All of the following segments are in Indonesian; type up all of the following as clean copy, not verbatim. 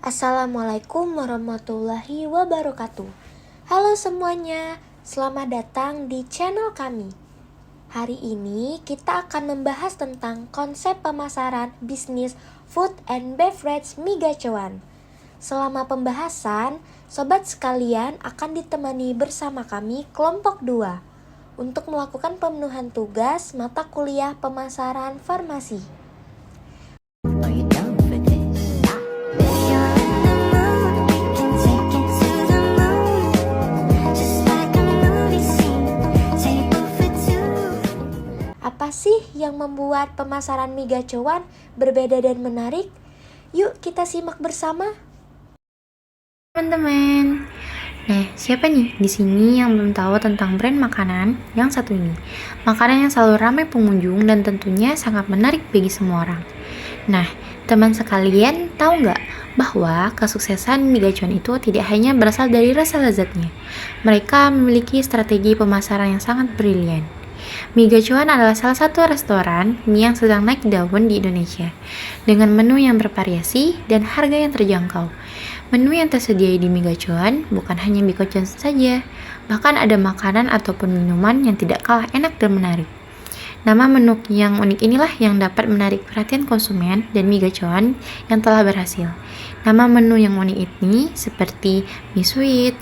Assalamualaikum warahmatullahi wabarakatuh. Halo semuanya, selamat datang di channel kami. Hari ini kita akan membahas tentang konsep pemasaran bisnis food and beverage mie gacoan. Selama pembahasan, sobat sekalian akan ditemani bersama kami kelompok 2 untuk melakukan pemenuhan tugas mata kuliah pemasaran farmasi. Apa sih yang membuat pemasaran mie gacoan berbeda dan menarik? Yuk kita simak bersama. Teman-teman, siapa nih di sini yang belum tahu tentang brand makanan yang satu ini? Makanan yang selalu ramai pengunjung dan tentunya sangat menarik bagi semua orang. Nah, teman sekalian tahu nggak bahwa kesuksesan mie gacoan itu tidak hanya berasal dari rasa lezatnya. Mereka memiliki strategi pemasaran yang sangat brilian. Mie gacoan adalah salah satu restoran mie yang sedang naik daun di Indonesia, dengan menu yang bervariasi dan harga yang terjangkau. Menu yang tersedia di mie gacoan bukan hanya mie gacoan saja, bahkan ada makanan ataupun minuman yang tidak kalah enak dan menarik. Nama menu yang unik inilah yang dapat menarik perhatian konsumen dan mie gacoan yang telah berhasil. Nama menu yang unik ini seperti mie sweet,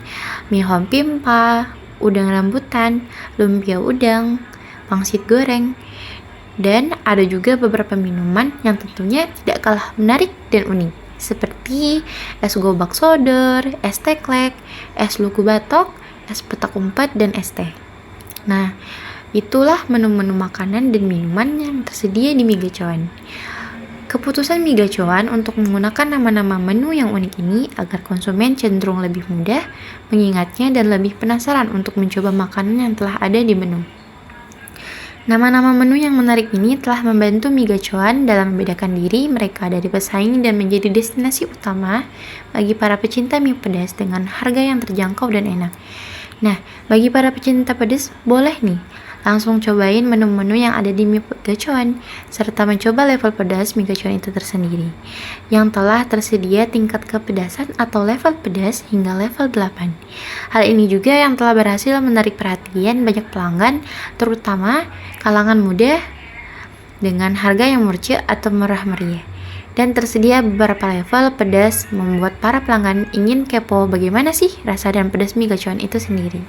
mie hom pimpa, udang rambutan, lumpia udang, pangsit goreng, dan ada juga beberapa minuman yang tentunya tidak kalah menarik dan unik, seperti es gobak sodor, es teklek, es luku batok, es petak umpet, dan es teh. Nah, itulah menu-menu makanan dan minuman yang tersedia di mie gacoan. Keputusan mie gacoan untuk menggunakan nama-nama menu yang unik ini agar konsumen cenderung lebih mudah mengingatnya dan lebih penasaran untuk mencoba makanan yang telah ada di menu. Nama-nama menu yang menarik ini telah membantu mie gacoan dalam membedakan diri mereka dari pesaing dan menjadi destinasi utama bagi para pecinta mie pedas dengan harga yang terjangkau dan enak. Nah, bagi para pecinta pedas, boleh nih langsung cobain menu-menu yang ada di mie gacoan, serta mencoba level pedas mie gacoan itu tersendiri, yang telah tersedia tingkat kepedasan atau level pedas hingga level 8. Hal ini juga yang telah berhasil menarik perhatian banyak pelanggan, terutama kalangan muda dengan harga yang murah atau murah meriah. Dan tersedia beberapa level pedas membuat para pelanggan ingin kepo bagaimana sih rasa dan pedas mie gacoan itu sendiri.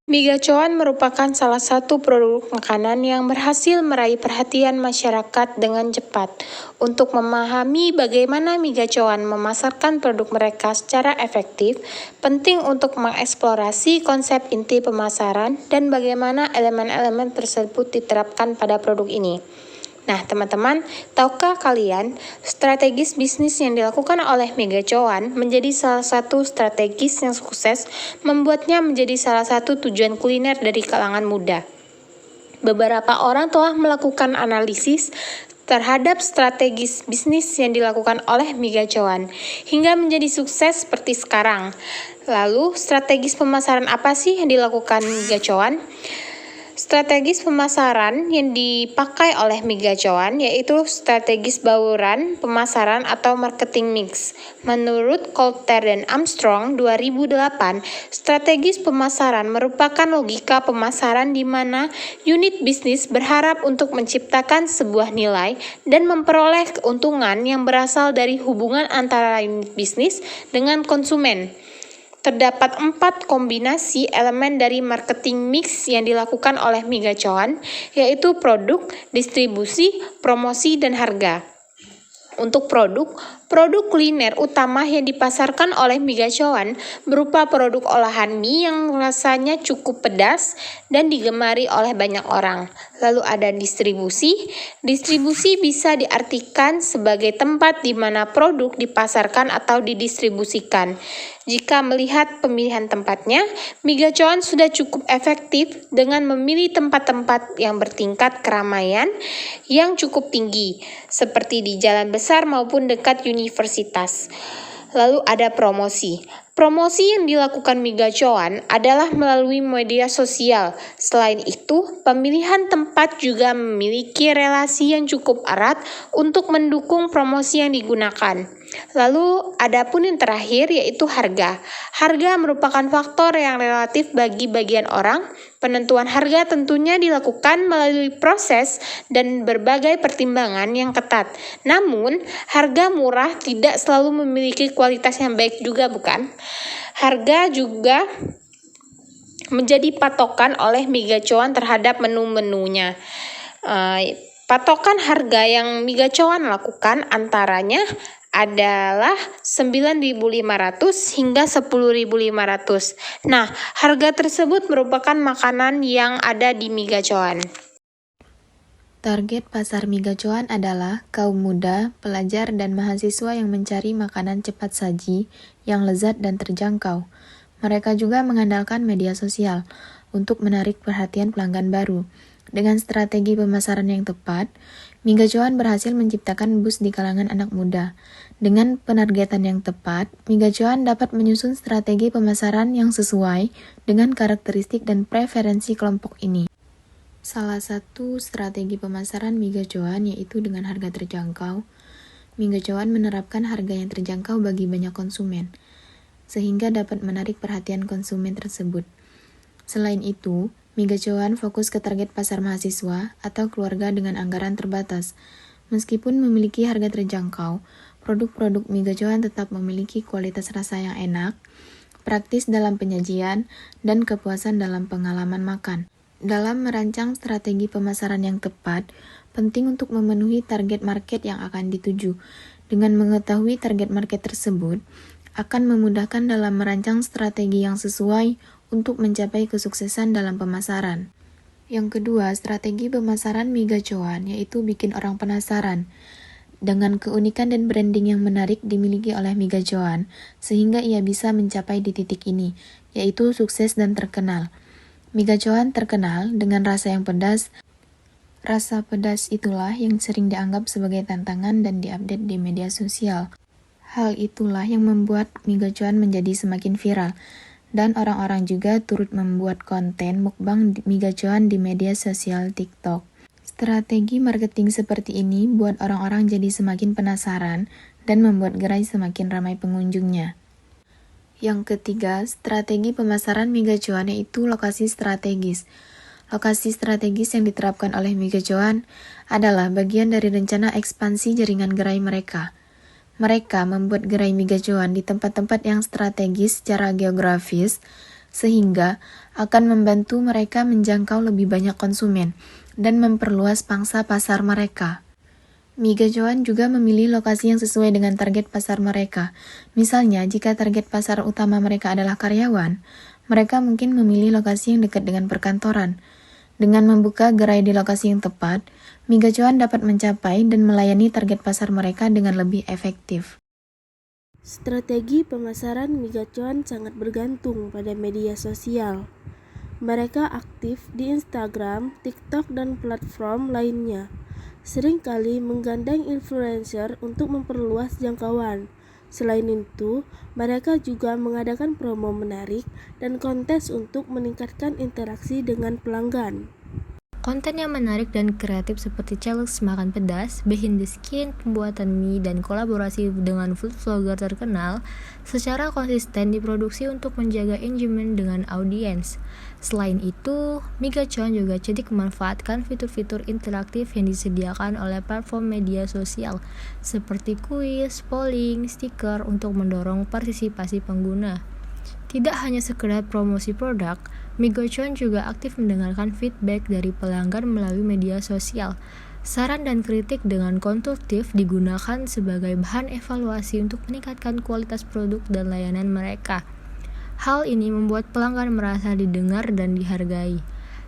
Mie gacoan merupakan salah satu produk makanan yang berhasil meraih perhatian masyarakat dengan cepat. Untuk memahami bagaimana mie gacoan memasarkan produk mereka secara efektif, penting untuk mengeksplorasi konsep inti pemasaran dan bagaimana elemen-elemen tersebut diterapkan pada produk ini. Nah, teman-teman, tahukah kalian strategis bisnis yang dilakukan oleh mie gacoan menjadi salah satu strategis yang sukses membuatnya menjadi salah satu tujuan kuliner dari kalangan muda. Beberapa orang telah melakukan analisis terhadap strategis bisnis yang dilakukan oleh mie gacoan hingga menjadi sukses seperti sekarang. Lalu, strategis pemasaran apa sih yang dilakukan mie gacoan? Strategis pemasaran yang dipakai oleh mie gacoan yaitu strategis bauran pemasaran atau marketing mix. Menurut Coulter dan Armstrong 2008, strategis pemasaran merupakan logika pemasaran di mana unit bisnis berharap untuk menciptakan sebuah nilai dan memperoleh keuntungan yang berasal dari hubungan antara unit bisnis dengan konsumen. Terdapat 4 kombinasi elemen dari marketing mix yang dilakukan oleh mie gacoan, yaitu produk, distribusi, promosi, dan harga. Untuk produk kuliner utama yang dipasarkan oleh mie gacoan berupa produk olahan mie yang rasanya cukup pedas dan digemari oleh banyak orang. Lalu ada distribusi. Distribusi bisa diartikan sebagai tempat di mana produk dipasarkan atau didistribusikan. Jika melihat pemilihan tempatnya, mie gacoan sudah cukup efektif dengan memilih tempat-tempat yang bertingkat keramaian yang cukup tinggi, seperti di jalan besar maupun dekat universitas. Lalu ada promosi. Promosi yang dilakukan Migacuan adalah melalui media sosial. Selain itu, pemilihan tempat juga memiliki relasi yang cukup erat untuk mendukung promosi yang digunakan. Lalu, adapun yang terakhir yaitu harga. Harga merupakan faktor yang relatif bagi bagian orang. Penentuan harga tentunya dilakukan melalui proses dan berbagai pertimbangan yang ketat. Namun, harga murah tidak selalu memiliki kualitas yang baik juga, bukan? Harga juga menjadi patokan oleh Migacuan terhadap menu-menunya. Patokan harga yang Migacuan lakukan antaranya adalah 9.500 hingga 10.500. Nah, harga tersebut merupakan makanan yang ada di Migacuan. Target pasar Migacuan adalah kaum muda, pelajar, dan mahasiswa yang mencari makanan cepat saji yang lezat dan terjangkau. Mereka juga mengandalkan media sosial untuk menarik perhatian pelanggan baru. Dengan strategi pemasaran yang tepat, Migacuan berhasil menciptakan boost di kalangan anak muda. Dengan penargetan yang tepat, Migacuan dapat menyusun strategi pemasaran yang sesuai dengan karakteristik dan preferensi kelompok ini. Salah satu strategi pemasaran Migacuan yaitu dengan harga terjangkau. Migacuan menerapkan harga yang terjangkau bagi banyak konsumen, sehingga dapat menarik perhatian konsumen tersebut. Selain itu, Migacuan fokus ke target pasar mahasiswa atau keluarga dengan anggaran terbatas. Meskipun memiliki harga terjangkau, produk-produk Migacuan tetap memiliki kualitas rasa yang enak, praktis dalam penyajian, dan kepuasan dalam pengalaman makan. Dalam merancang strategi pemasaran yang tepat, penting untuk memenuhi target market yang akan dituju. Dengan mengetahui target market tersebut, akan memudahkan dalam merancang strategi yang sesuai untuk mencapai kesuksesan dalam pemasaran. Yang kedua, strategi pemasaran Migacuan yaitu bikin orang penasaran. Dengan keunikan dan branding yang menarik dimiliki oleh Migacuan, sehingga ia bisa mencapai di titik ini, yaitu sukses dan terkenal. Migacuan terkenal dengan rasa yang pedas. Rasa pedas itulah yang sering dianggap sebagai tantangan dan diupdate di media sosial. Hal itulah yang membuat Migacuan menjadi semakin viral. Dan orang-orang juga turut membuat konten mukbang Migacuan di media sosial TikTok. Strategi marketing seperti ini buat orang-orang jadi semakin penasaran dan membuat gerai semakin ramai pengunjungnya. Yang ketiga, strategi pemasaran Migacuan yaitu lokasi strategis. Lokasi strategis yang diterapkan oleh Migacuan adalah bagian dari rencana ekspansi jaringan gerai mereka. Mereka membuat gerai Migacuan di tempat-tempat yang strategis secara geografis, sehingga akan membantu mereka menjangkau lebih banyak konsumen dan memperluas pangsa pasar mereka. Migacuan juga memilih lokasi yang sesuai dengan target pasar mereka. Misalnya, jika target pasar utama mereka adalah karyawan, mereka mungkin memilih lokasi yang dekat dengan perkantoran. Dengan membuka gerai di lokasi yang tepat, Migacuan dapat mencapai dan melayani target pasar mereka dengan lebih efektif. Strategi pemasaran Migacuan sangat bergantung pada media sosial. Mereka aktif di Instagram, TikTok, dan platform lainnya. Seringkali menggandeng influencer untuk memperluas jangkauan. Selain itu, mereka juga mengadakan promo menarik dan kontes untuk meningkatkan interaksi dengan pelanggan. Konten yang menarik dan kreatif seperti challenge makan pedas, behind the skin, pembuatan mie, dan kolaborasi dengan food vlogger terkenal secara konsisten diproduksi untuk menjaga engagement dengan audiens. Selain itu, Migacuan juga cerdik memanfaatkan fitur-fitur interaktif yang disediakan oleh platform media sosial seperti kuis, polling, stiker untuk mendorong partisipasi pengguna. Tidak hanya sekedar promosi produk, Migacuan juga aktif mendengarkan feedback dari pelanggan melalui media sosial. Saran dan kritik dengan konstruktif digunakan sebagai bahan evaluasi untuk meningkatkan kualitas produk dan layanan mereka. Hal ini membuat pelanggan merasa didengar dan dihargai,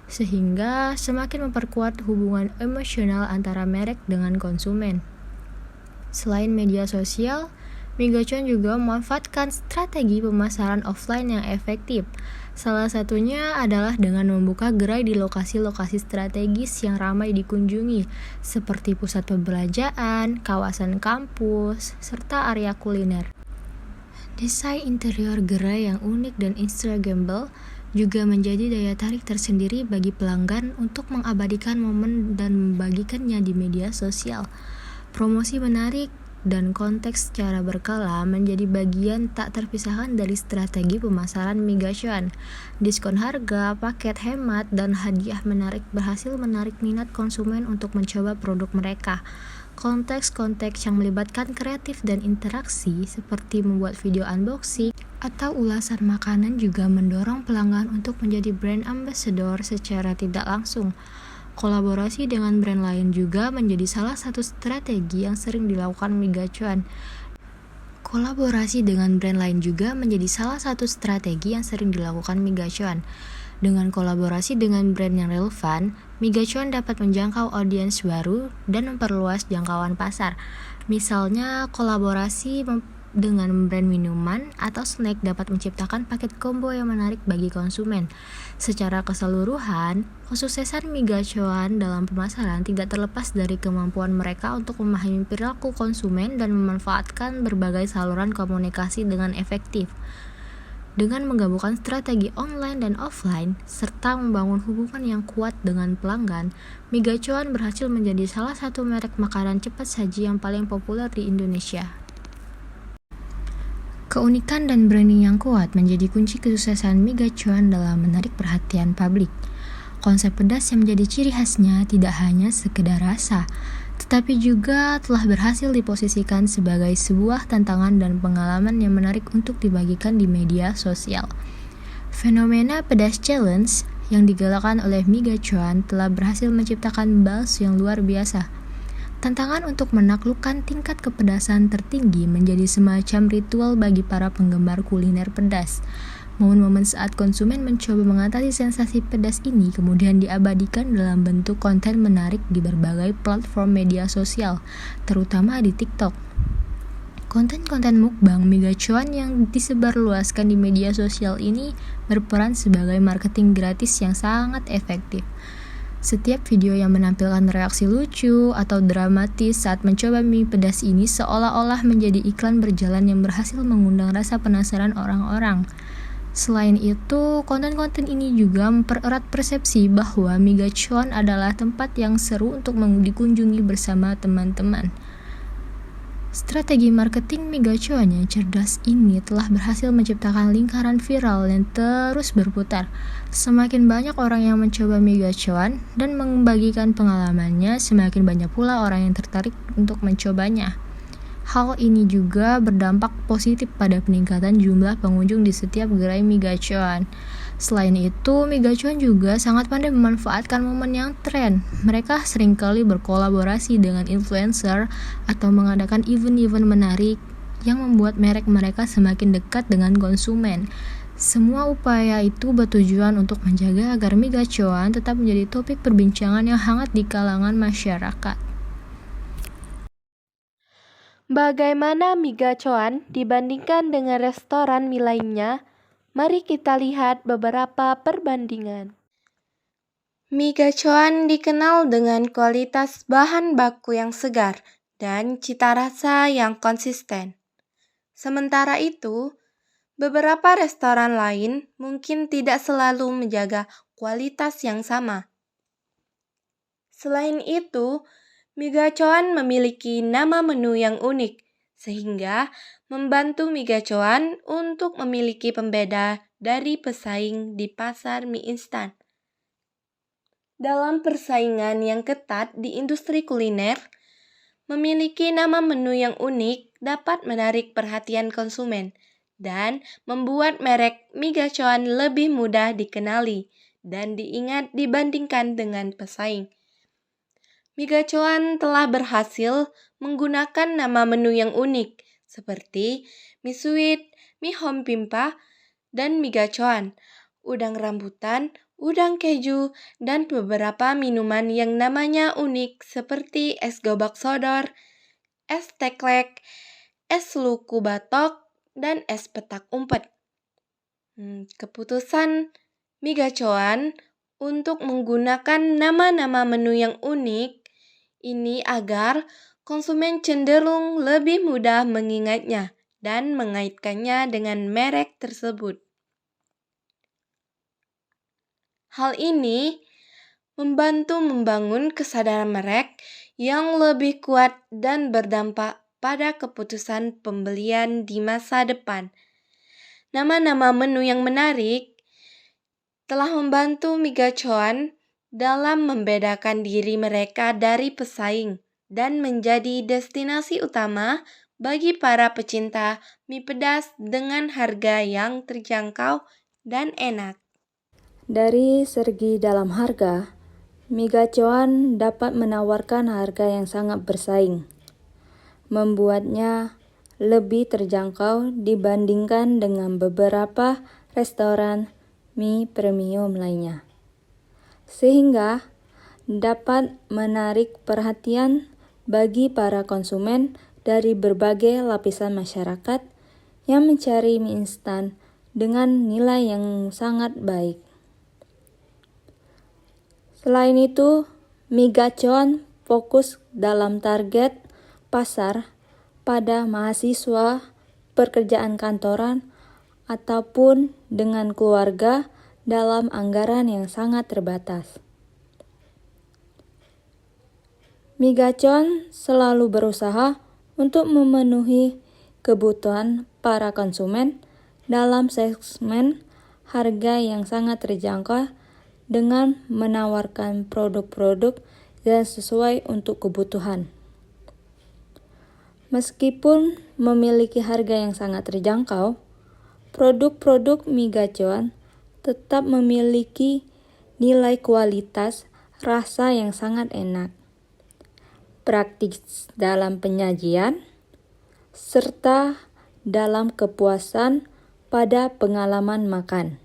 sehingga semakin memperkuat hubungan emosional antara merek dengan konsumen. Selain media sosial, Migacuan juga memanfaatkan strategi pemasaran offline yang efektif. Salah satunya adalah dengan membuka gerai di lokasi-lokasi strategis yang ramai dikunjungi, seperti pusat perbelanjaan, kawasan kampus, serta area kuliner. Desain interior gerai yang unik dan instagramable juga menjadi daya tarik tersendiri bagi pelanggan untuk mengabadikan momen dan membagikannya di media sosial. Promosi menarik dan konteks secara berkala menjadi bagian tak terpisahkan dari strategi pemasaran mega cuan. Diskon harga, paket hemat, dan hadiah menarik berhasil menarik minat konsumen untuk mencoba produk mereka. Konteks-konteks yang melibatkan kreatif dan interaksi seperti membuat video unboxing atau ulasan makanan juga mendorong pelanggan untuk menjadi brand ambassador secara tidak langsung. Kolaborasi dengan brand lain juga menjadi salah satu strategi yang sering dilakukan mega cuan. Dengan kolaborasi dengan brand yang relevan, mega cuan dapat menjangkau audiens baru dan memperluas jangkauan pasar. Misalnya, kolaborasi dengan brand minuman atau snack dapat menciptakan paket combo yang menarik bagi konsumen. Secara keseluruhan, kesuksesan mega cuan dalam pemasaran tidak terlepas dari kemampuan mereka untuk memahami perilaku konsumen dan memanfaatkan berbagai saluran komunikasi dengan efektif. Dengan menggabungkan strategi online dan offline, serta membangun hubungan yang kuat dengan pelanggan, mega cuan berhasil menjadi salah satu merek makanan cepat saji yang paling populer di Indonesia. Keunikan dan branding yang kuat menjadi kunci kesuksesan mega cuan dalam menarik perhatian publik. Konsep pedas yang menjadi ciri khasnya tidak hanya sekedar rasa, tetapi juga telah berhasil diposisikan sebagai sebuah tantangan dan pengalaman yang menarik untuk dibagikan di media sosial. Fenomena pedas challenge yang digalakkan oleh mega cuan telah berhasil menciptakan buzz yang luar biasa. Tantangan untuk menaklukkan tingkat kepedasan tertinggi menjadi semacam ritual bagi para penggemar kuliner pedas. Momen-momen saat konsumen mencoba mengatasi sensasi pedas ini kemudian diabadikan dalam bentuk konten menarik di berbagai platform media sosial, terutama di TikTok. Konten-konten mukbang mega cuan yang disebarluaskan di media sosial ini berperan sebagai marketing gratis yang sangat efektif. Setiap video yang menampilkan reaksi lucu atau dramatis saat mencoba mie pedas ini seolah-olah menjadi iklan berjalan yang berhasil mengundang rasa penasaran orang-orang. Selain itu, konten-konten ini juga mempererat persepsi bahwa mega cuan adalah tempat yang seru untuk dikunjungi bersama teman-teman. Strategi marketing mega cuan yang cerdas ini telah berhasil menciptakan lingkaran viral yang terus berputar. Semakin banyak orang yang mencoba mega cuan dan membagikan pengalamannya, semakin banyak pula orang yang tertarik untuk mencobanya. Hal ini juga berdampak positif pada peningkatan jumlah pengunjung di setiap gerai mega cuan. Selain itu, mega cuan juga sangat pandai memanfaatkan momen yang tren. Mereka seringkali berkolaborasi dengan influencer atau mengadakan event-event menarik yang membuat merek mereka semakin dekat dengan konsumen. Semua upaya itu bertujuan untuk menjaga agar mega cuan tetap menjadi topik perbincangan yang hangat di kalangan masyarakat. Bagaimana mega cuan dibandingkan dengan restoran mie lainnya? Mari kita lihat beberapa perbandingan. Mega cuan dikenal dengan kualitas bahan baku yang segar dan cita rasa yang konsisten. Sementara itu, beberapa restoran lain mungkin tidak selalu menjaga kualitas yang sama. Selain itu, mega cuan memiliki nama menu yang unik, sehingga membantu mega cuan untuk memiliki pembeda dari pesaing di pasar mie instan. Dalam persaingan yang ketat di industri kuliner, memiliki nama menu yang unik dapat menarik perhatian konsumen dan membuat merek mega cuan lebih mudah dikenali dan diingat dibandingkan dengan pesaing. Mega cuan telah berhasil menggunakan nama menu yang unik seperti mie sweet, mie hom pimpa, dan mega cuan, udang rambutan, udang keju, dan beberapa minuman yang namanya unik seperti es gobak sodor, es teklek, es luku batok, dan es petak umpet. Keputusan mega cuan untuk menggunakan nama-nama menu yang unik ini agar konsumen cenderung lebih mudah mengingatnya dan mengaitkannya dengan merek tersebut. Hal ini membantu membangun kesadaran merek yang lebih kuat dan berdampak pada keputusan pembelian di masa depan. Nama-nama menu yang menarik telah membantu Mi Gacoan dalam membedakan diri mereka dari pesaing dan menjadi destinasi utama bagi para pecinta mie pedas dengan harga yang terjangkau dan enak. Dari segi dalam harga, Mi Gacoan dapat menawarkan harga yang sangat bersaing, membuatnya lebih terjangkau dibandingkan dengan beberapa restoran mie premium lainnya, sehingga dapat menarik perhatian bagi para konsumen dari berbagai lapisan masyarakat yang mencari mie instan dengan nilai yang sangat baik. Selain itu, Mi Gacoan fokus dalam target pasar pada mahasiswa, pekerjaan kantoran, ataupun dengan keluarga dalam anggaran yang sangat terbatas. Mi Gacoan selalu berusaha untuk memenuhi kebutuhan para konsumen dalam segmen harga yang sangat terjangkau dengan menawarkan produk-produk yang sesuai untuk kebutuhan. Meskipun memiliki harga yang sangat terjangkau, produk-produk Mi Gacoan tetap memiliki nilai kualitas rasa yang sangat enak, praktis dalam penyajian, serta dalam kepuasan pada pengalaman makan.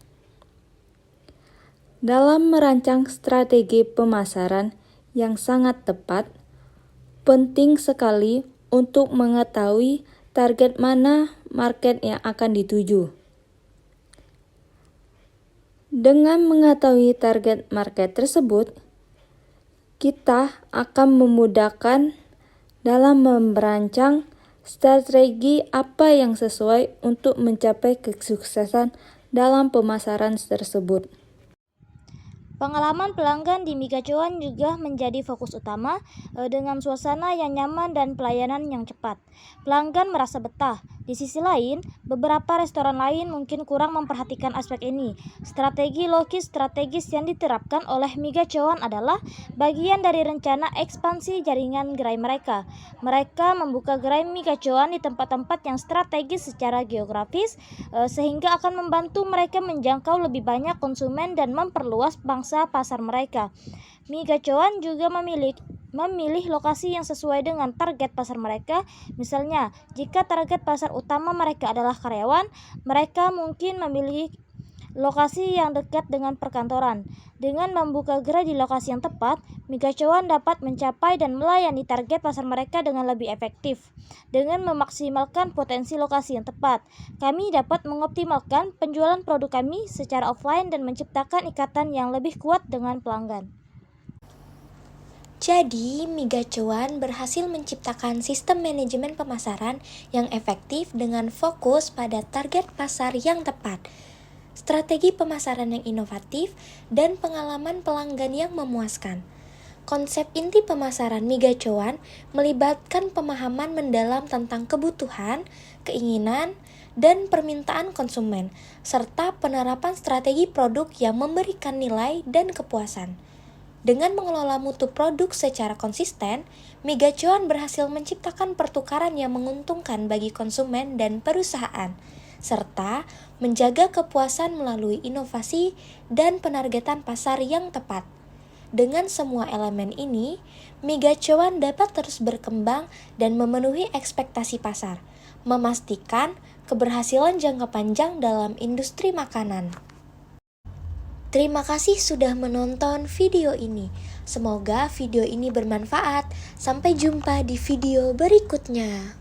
Dalam merancang strategi pemasaran yang sangat tepat, penting sekali untuk mengetahui target mana market yang akan dituju. Dengan mengetahui target market tersebut, kita akan memudahkan dalam merancang strategi apa yang sesuai untuk mencapai kesuksesan dalam pemasaran tersebut. Pengalaman pelanggan di Mi Gacoan juga menjadi fokus utama dengan suasana yang nyaman dan pelayanan yang cepat. Pelanggan merasa betah. Di sisi lain, beberapa restoran lain mungkin kurang memperhatikan aspek ini. Strategi logis strategis yang diterapkan oleh Mi Gacoan adalah bagian dari rencana ekspansi jaringan gerai mereka. Mereka membuka gerai Mi Gacoan di tempat-tempat yang strategis secara geografis sehingga akan membantu mereka menjangkau lebih banyak konsumen dan memperluas bangsa pasar mereka. Mi Gacoan juga memilih lokasi yang sesuai dengan target pasar mereka. Misalnya, jika target pasar utama mereka adalah karyawan, mereka mungkin memilih lokasi yang dekat dengan perkantoran. Dengan membuka gerai di lokasi yang tepat, Mi Gacoan dapat mencapai dan melayani target pasar mereka dengan lebih efektif. Dengan memaksimalkan potensi lokasi yang tepat, kami dapat mengoptimalkan penjualan produk kami secara offline dan menciptakan ikatan yang lebih kuat dengan pelanggan. Jadi, Mi Gacoan berhasil menciptakan sistem manajemen pemasaran yang efektif dengan fokus pada target pasar yang tepat, strategi pemasaran yang inovatif, dan pengalaman pelanggan yang memuaskan. Konsep inti pemasaran Mi Gacoan melibatkan pemahaman mendalam tentang kebutuhan, keinginan, dan permintaan konsumen, serta penerapan strategi produk yang memberikan nilai dan kepuasan. Dengan mengelola mutu produk secara konsisten, Mi Gacoan berhasil menciptakan pertukaran yang menguntungkan bagi konsumen dan perusahaan, serta menjaga kepuasan melalui inovasi dan penargetan pasar yang tepat. Dengan semua elemen ini, Mi Gacoan dapat terus berkembang dan memenuhi ekspektasi pasar, memastikan keberhasilan jangka panjang dalam industri makanan. Terima kasih sudah menonton video ini. Semoga video ini bermanfaat. Sampai jumpa di video berikutnya.